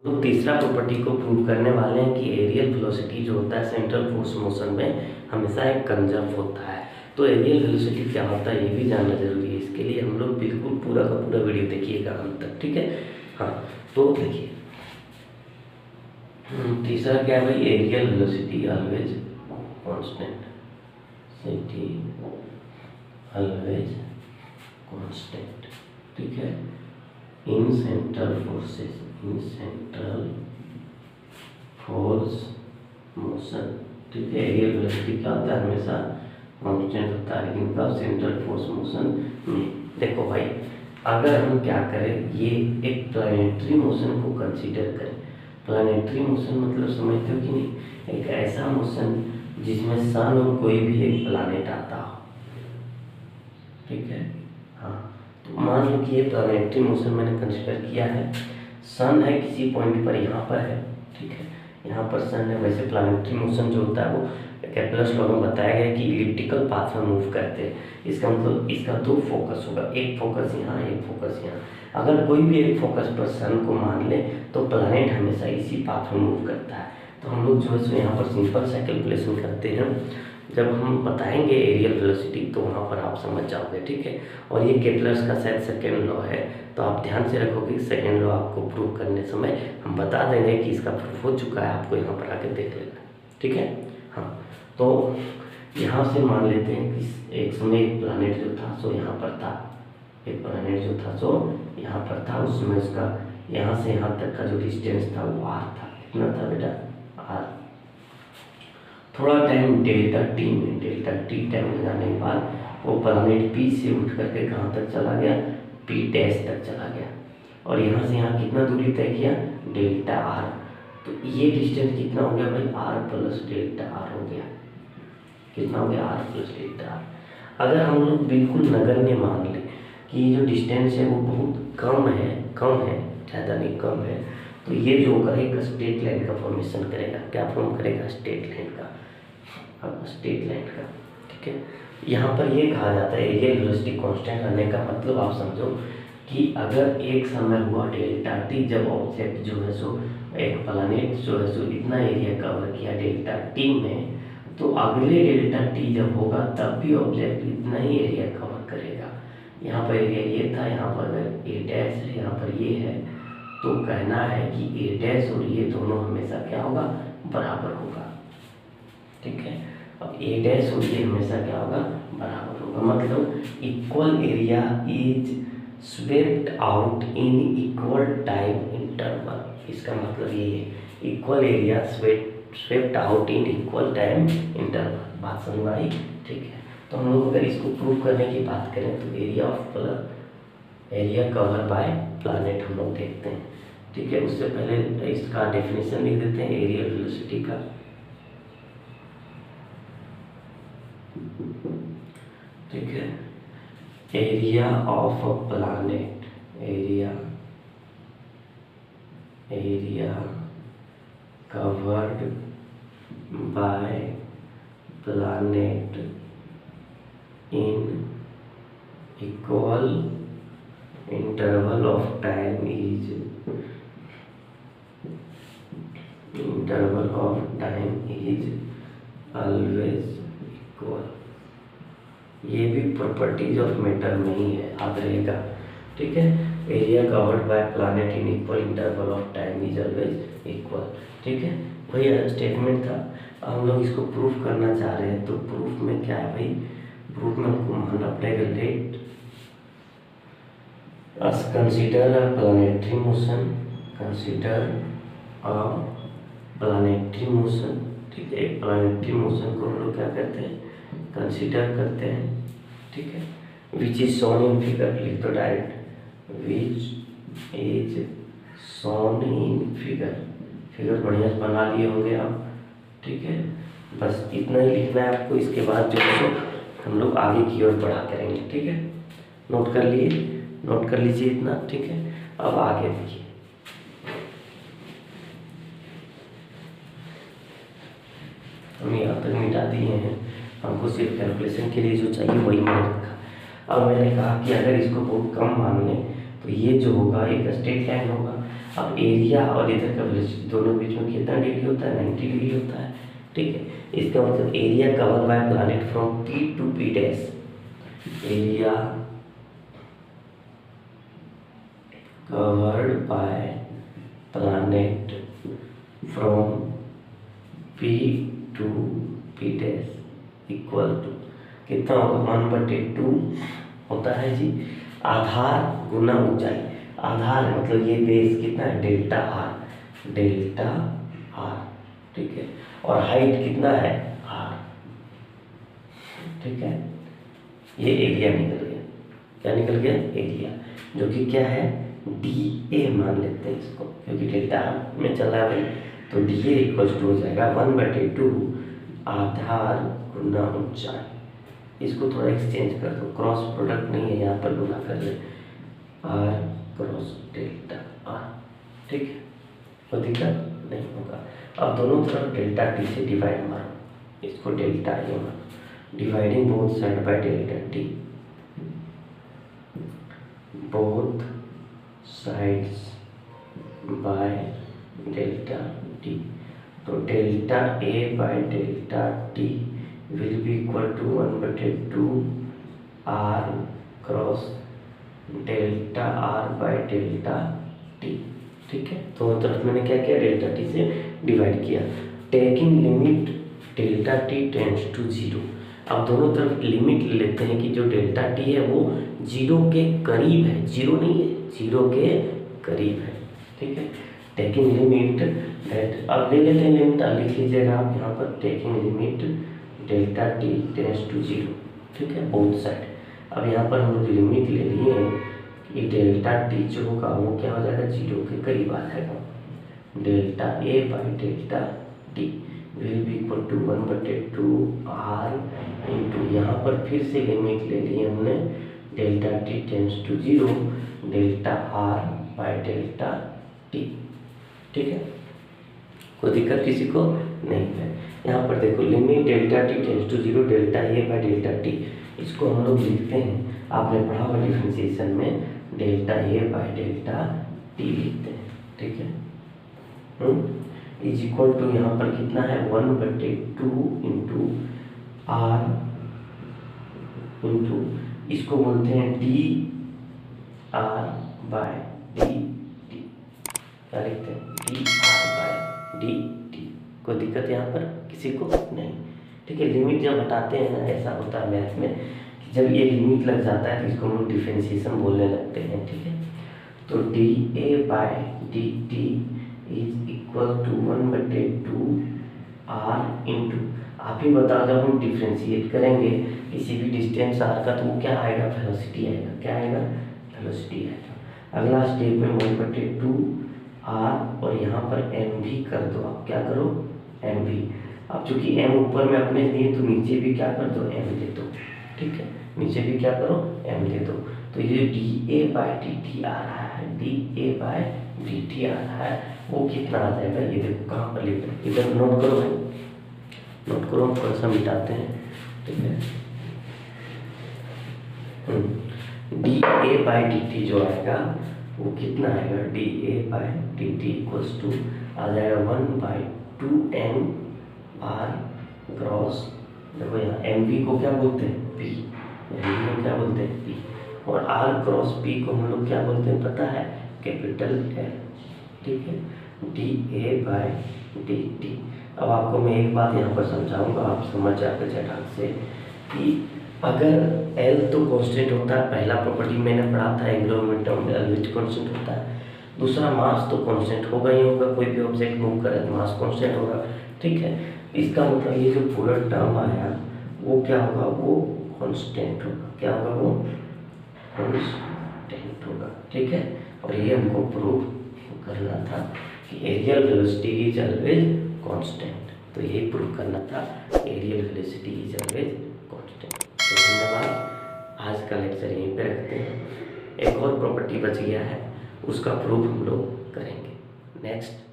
तो तीसरा प्रॉपर्टी को प्रूव करने वाले हैं कि एरियल वेलोसिटी जो होता है सेंट्रल फोर्स मोशन में हमेशा एक कंजर्व होता है। तो एरियल वेलोसिटी क्या होता है ये भी जानना जरूरी है। इसके लिए हम लोग बिल्कुल पूरा का पूरा वीडियो देखिएगा अंत तक, ठीक है। हाँ, तो देखिए तीसरा क्या है भाई, areal velocity always constant, city always constant, ठीक है, in central forces, in central force motion, ठीक है। एरियल वेलोसिटी क्या होता है, हमेशा कांस्टेंट होता है, लेकिन कब, सेंट्रल फोर्स मोशन में। देखो भाई, अगर हम क्या करें, ये एक प्लानिटरी मोशन को कंसीडर करें। प्लानिटरी मोशन मतलब समझते हो कि नहीं, एक ऐसा मोशन जिसमें सन और कोई भी एक प्लानेट आता हो, ठीक है। हाँ, तो मान लो कि ये प्लानिटरी मोशन मैंने कंसीडर किया है। सन है किसी पॉइंट पर, यहाँ पर है, ठीक है, यहाँ पर सन है। वैसे प्लानिटरी मोशन जो होता है वो केपलर्स लॉ में बताया गया है कि इलिप्टिकल पाथ में मूव करते हैं। इसका मतलब इसका दो फोकस होगा, एक फोकस यहाँ, एक फोकस यहाँ। अगर कोई भी एक फोकस पर सन को मान ले तो प्लानेट हमेशा इसी पाथ में मूव करता है। तो हम लोग जो है सो यहाँ पर सिंपल सा कैलकुलेशन करते हैं। जब हम बताएंगे एरियल वेलोसिटी तो वहाँ पर आप समझ जाओगे, ठीक है। और ये केपलर्स का शायद सेकेंड लॉ है, तो आप ध्यान से रखोगे। सेकेंड लॉ आपको प्रूव करने समय हम बता देंगे कि इसका प्रूफ हो चुका है, आपको यहाँ पर आके देख लेना, ठीक है। हाँ, तो यहाँ से मान लेते हैं कि एक समय एक प्लानेट जो था सो यहाँ पर था, एक प्लानेट जो था सो यहाँ पर था। उसमें उसका यहाँ से यहाँ तक का जो डिस्टेंस था वो आर था। कितना था बेटा, आर। थोड़ा टाइम डेल्टा टी में, डेल्टा टी टाइम लगाने के बाद वो प्लानेट पी से उठ करके कहाँ तक चला गया, पी डैश तक चला गया। और यहाँ से यहाँ कितना दूरी तय किया, डेल्टा आर। तो ये डिस्टेंस कितना हो गया भाई, आर प्लस डेल्टा आर हो गया। कितना हो गया, आर प्लस डेल्टा आर। अगर हम लोग बिल्कुल नगण्य मान लें कि जो डिस्टेंस है वो बहुत कम है, ज़्यादा नहीं कम है, तो ये जो होगा एक स्ट्रेट लाइन का फॉर्मेशन करेगा। क्या फॉर्म करेगा, स्ट्रेट लाइन का, स्ट्रेट लाइन का, ठीक है। यहाँ पर ये कहा जाता है एरियल वेलोसिटी कांस्टेंट रहने का मतलब आप समझो कि अगर एक समय हुआ डेल्टा टी, जब ऑब्जेक्ट जो है सो एक प्लैनेट जो है सो इतना एरिया कवर किया डेल्टा टी में, तो अगले डेल्टा टी जब होगा तब भी ऑब्जेक्ट इतना ही एरिया कवर करेगा। यहाँ पर एरिया ये था, यहाँ पर अगर ए डैश है, यहाँ पर ये है, तो कहना है कि ए डैश और ये दोनों हमेशा क्या होगा, बराबर होगा, ठीक है। अब ए डैश और ये हमेशा क्या होगा, बराबर होगा। मतलब equal area is swept out in equal time interval. इसका मतलब ये है, equal area swept out in equal time interval. बात समझ में आई, ठीक है। तो हम लोग अगर इसको प्रूव करने की बात करें तो एरिया कवर बाय प्लैनेट हम लोग देखते हैं, ठीक है। उससे पहले इसका डेफिनेशन लिख देते हैं एरियल वेलोसिटी का। ठीक है, area of a planet, area covered by planet in equal interval of time is always equal. ये भी प्रॉपर्टीज ऑफ मैटर में ही है, याद रहेगा, ठीक है। Area covered by planet in equal interval of time is always equal, ठीक है। वही स्टेटमेंट था। हम लोग इसको प्रूफ करना चाह रहे हैं, तो प्रूफ में क्या है भाई, प्रूफ में हमको मानना पड़ेगा let us consider a planetary motion, consider a planetary motion, ठीक है। एक प्लैनेटरी मोशन को हम लोग क्या करते हैं, कंसीडर करते हैं, ठीक है। Which is shown in figure, लिख दो direct, which is shown in figure. Figure बढ़िया से बना लिए होंगे आप, ठीक है। बस इतना ही लिखना है आपको। इसके बाद जो है हम लोग आगे की ओर बढ़ा करेंगे, ठीक है। नोट कर लिए, नोट कर लीजिए इतना, ठीक है। अब आगे देखिए, हम यहाँ तक मिटा दिए हैं। हमको सिर्फ कैलकुलेशन के लिए जो चाहिए वही मैंने रखा। अब मैंने कहा कि अगर इसको बहुत कम मान लें तो ये जो होगा एक स्ट्रेट लाइन होगा। अब एरिया और इधर का वेलोसिटी दोनों बीच में कितना डिग्री होता है, 90 डिग्री होता है। ठीक है, इसका मतलब area cover by planet from P to P dash, area covered by planet from P to P dash equal to कितना होगा, 1/2 होता है जी आधार गुना ऊंचाई। आधार मतलब ये बेस कितना है, डेल्टा आर, डेल्टा आर। ठीक है, और हाइट कितना है, आर। ठीक है, ये एरिया निकल गया। क्या निकल गया, एरिया, जो कि क्या है, डी ए मान लेते हैं इसको, क्योंकि डेल्टा आर में चल रहा है तो डी ए इक्वल टू हो जाएगा 1/2 आधार गुना ऊंचाई। इसको थोड़ा एक्सचेंज कर दो, क्रॉस प्रोडक्ट नहीं है यहाँ पर, गुना कर ले, आर क्रॉस डेल्टा आर। ठीक है, कोई दिक्कत नहीं होगा। अब दोनों तरफ डेल्टा टी से डिवाइड मारो, इसको डेल्टा ए मारो, dividing both side by delta T, both sides by delta T. तो delta A by delta T will be equal to 1/2 R cross delta R by delta T. ठीक है, तो तरफ मैंने क्या किया, डेल्टा टी से डिवाइड किया। Taking limit delta T tends to 0। अब दोनों तरफ लिमिट लेते हैं कि जो डेल्टा टी है वो 0 के करीब है, 0 नहीं है, 0 के करीब है। ठीक है, टेकिंग लिमिट डेट, अब ले लेते हैं लिमिट, लिख लीजिएगा आप यहाँ पर, taking limit delta T tends to 0। ठीक है, बोथ साइड। अब यहाँ पर हम लोग लिमिट ले लिए हैं कि डेल्टा टी जो होगा वो क्या हो जाएगा, 0 के करीब आ जाएगा। Delta A by delta T will be equal to 1/2 R into, यहाँ पर फिर से लिमिट ले लिए हमने, delta T tends to 0 delta R by delta T. ठीक है, कोई दिक्कत किसी को नहीं है। यहाँ पर देखो limit delta T tends to 0 delta A by delta T, इसको हम लोग लिखते हैं, आपने पढ़ा हुआ डिफरेंशिएशन में, delta A by delta T लिखते हैं। ठीक है, इज इक्वल टू यहाँ पर कितना है, 1/2 इंटू आर इंटू, इसको बोलते हैं D R by D T. क्या लिखते हैं, D R by D T. कोई दिक्कत यहाँ पर किसी को नहीं। ठीक है, लिमिट जब हटाते हैं ना, ऐसा होता है मैथ में कि जब ये लिमिट लग जाता है तो इसको हम लोग डिफरेंशिएशन बोलने लगते हैं। ठीक है, तो D A by D T is equal to 1/2 R into, आप ही बताओ जब हम डिफ्रेंशिएट करेंगे किसी भी डिस्टेंस आर का तो वो क्या आएगा, वेलोसिटी आएगा। क्या आएगा, वेलोसिटी आएगा। अगला स्टेप में 1/2 आर और यहाँ पर एम भी कर दो, आप क्या करो, एम भी। अब चूंकि एम ऊपर में अपने दिए तो नीचे भी क्या कर दो, एम दे दो। ठीक है, नीचे भी क्या करो, एम दे दो। तो ये D A by D T आ रहा है, D A by D T आ रहा है, वो कितना आ जाएगा, ये देखो कहाँ पर लिख रहे हैं, इधर नोट करो भाई, नोट करो, हम थोड़ा सा मिटाते हैं। ठीक है, D A by D T जो आएगा वो कितना आएगा, D A by D T equals to आ जाएगा 1/2 एम आर क्रॉस, देखो यहाँ एम वी को क्या बोलते हैं, पी, एम वी को क्या बोलते हैं, पी, और आर क्रॉस पी को हम लोग क्या बोलते हैं पता है, कैपिटल एल। ठीक है, D A by D T. अब आपको मैं एक बात यहाँ पर समझाऊंगा, आप समझ जाते झटाक से कि अगर एल तो कांस्टेंट होता है, पहला प्रॉपर्टी मैंने पढ़ा था एंगुलर मोमेंटम में एल विच कांस्टेंट होता है, दूसरा मास तो कांस्टेंट होगा ही होगा, कोई भी ऑब्जेक्ट मूव करे तो मास कांस्टेंट होगा। ठीक है, इसका मतलब ये जो पूरा टर्म आया वो क्या होगा, वो कांस्टेंट होगा। क्या होगा, वो कांस्टेंट होगा। ठीक है, और ये हमको प्रूव करना था कि areal velocity is always constant, तो यही प्रूव करना था, areal velocity is always constant. तो धन्यवाद, आज का लेक्चर यहीं पे रखते हैं। एक और प्रॉपर्टी बच गया है, उसका प्रूफ हम लोग करेंगे नेक्स्ट